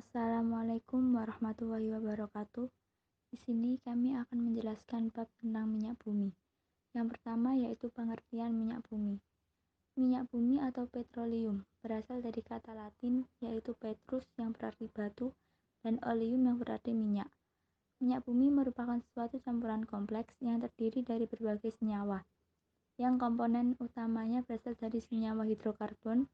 Assalamualaikum warahmatullahi wabarakatuh. Di sini kami akan menjelaskan bab tentang minyak bumi. Yang pertama yaitu pengertian minyak bumi. Minyak bumi atau petroleum berasal dari kata Latin yaitu petrus yang berarti batu dan oleum yang berarti minyak. Minyak bumi merupakan suatu campuran kompleks yang terdiri dari berbagai senyawa, yang komponen utamanya berasal dari senyawa hidrokarbon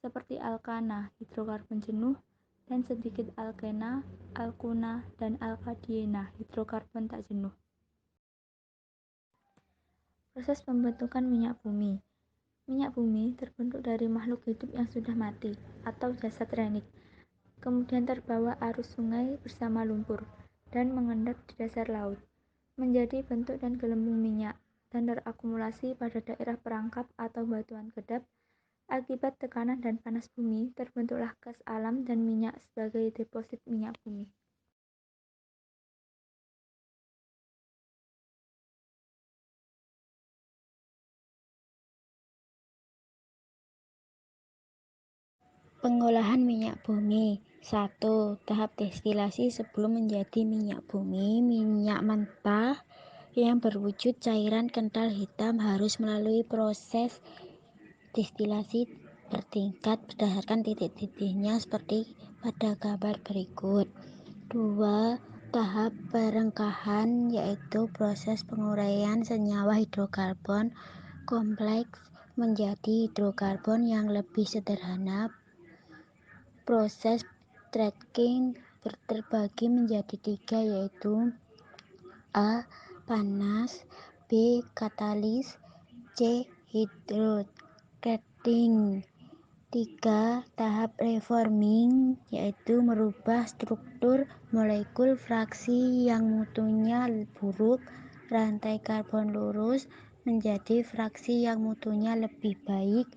seperti alkana, hidrokarbon jenuh, dan sedikit alkena, alkuna, dan alkadiena, hidrokarbon tak jenuh. Proses pembentukan minyak bumi. Minyak bumi terbentuk dari makhluk hidup yang sudah mati atau jasad renik, kemudian terbawa arus sungai bersama lumpur dan mengendap di dasar laut, menjadi bentuk dan gelembung minyak, dan terakumulasi pada daerah perangkap atau batuan kedap. Akibat tekanan dan panas bumi, terbentuklah gas alam dan minyak sebagai deposit minyak bumi. Pengolahan minyak bumi. 1. Tahap destilasi sebelum menjadi minyak bumi. Minyak mentah yang berwujud cairan kental hitam harus melalui proses destilasi bertingkat berdasarkan titik-titiknya seperti pada gambar berikut. 2. Tahap perengkahan, yaitu proses penguraian senyawa hidrokarbon kompleks menjadi hidrokarbon yang lebih sederhana. Proses tracking terbagi menjadi 3, yaitu A. Panas, B. Katalis, C. Hydrotreating. 3. Tahap reforming, yaitu merubah struktur molekul fraksi yang mutunya buruk rantai karbon lurus menjadi fraksi yang mutunya lebih baik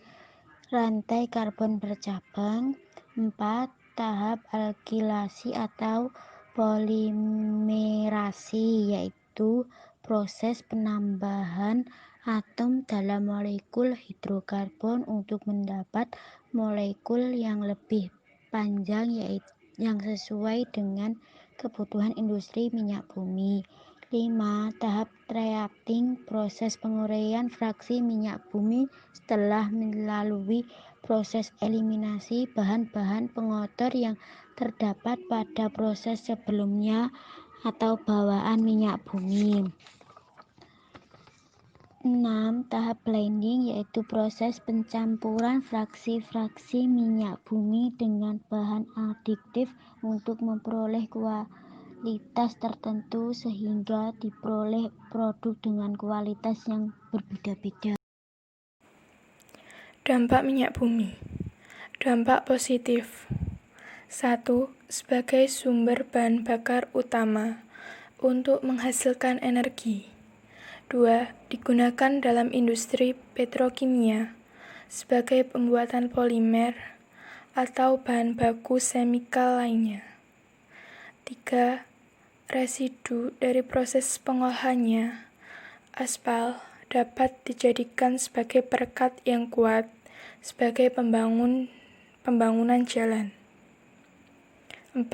rantai karbon bercabang. 4. Tahap alkilasi atau polimerasi, yaitu proses penambahan atom dalam molekul hidrokarbon untuk mendapat molekul yang lebih panjang yang sesuai dengan kebutuhan industri minyak bumi. 5. Tahap treating, proses penguraian fraksi minyak bumi setelah melalui proses eliminasi bahan-bahan pengotor yang terdapat pada proses sebelumnya atau bawaan minyak bumi. 6. Tahap blending, yaitu proses pencampuran fraksi-fraksi minyak bumi dengan bahan adiktif untuk memperoleh kualitas tertentu sehingga diperoleh produk dengan kualitas yang berbeda-beda. Dampak minyak bumi. Dampak positif. 1. Sebagai sumber bahan bakar utama untuk menghasilkan energi. 2. Digunakan dalam industri petrokimia sebagai pembuatan polimer atau bahan baku semikal lainnya. 3. Residu dari proses pengolahannya, aspal, dapat dijadikan sebagai perekat yang kuat sebagai pembangunan jalan. 4.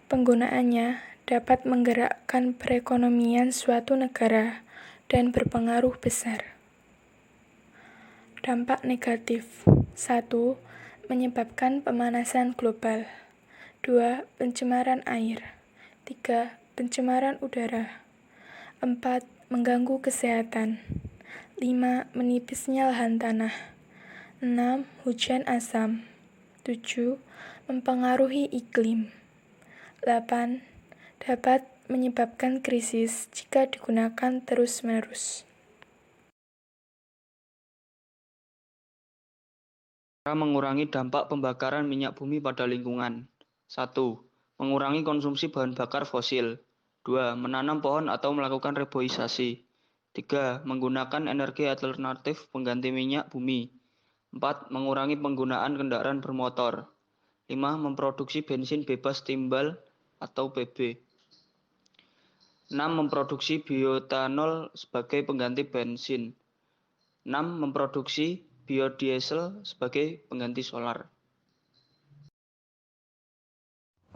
Penggunaannya dapat menggerakkan perekonomian suatu negara dan berpengaruh besar. Dampak negatif. 1. Menyebabkan pemanasan global. 2. Pencemaran air. 3. Pencemaran udara. 4. Mengganggu kesehatan. 5. Menipisnya lahan tanah. 6. Hujan asam. 7. Mempengaruhi iklim. 8. Dapat menyebabkan krisis jika digunakan terus-menerus. Cara mengurangi dampak pembakaran minyak bumi pada lingkungan. 1. Mengurangi konsumsi bahan bakar fosil. 2. Menanam pohon atau melakukan reboisasi. 3. Menggunakan energi alternatif pengganti minyak bumi. 4. Mengurangi penggunaan kendaraan bermotor. 5. Memproduksi bensin bebas timbal atau BB. 6. Memproduksi bioetanol sebagai pengganti bensin. 6. Memproduksi biodiesel sebagai pengganti solar.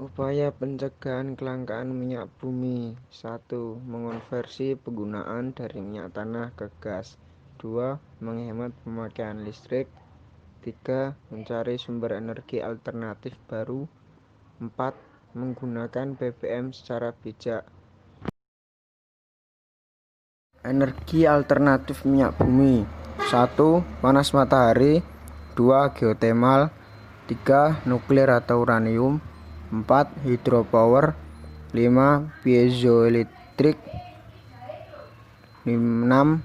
Upaya pencegahan kelangkaan minyak bumi. 1. Mengonversi penggunaan dari minyak tanah ke gas. 2. Menghemat pemakaian listrik. 3. Mencari sumber energi alternatif baru. 4. Menggunakan BBM secara bijak. Energi alternatif minyak bumi. 1. Panas matahari. 2. Geotermal. 3. Nuklir atau uranium. 4. Hydropower. 5. Piezoelektrik. 6.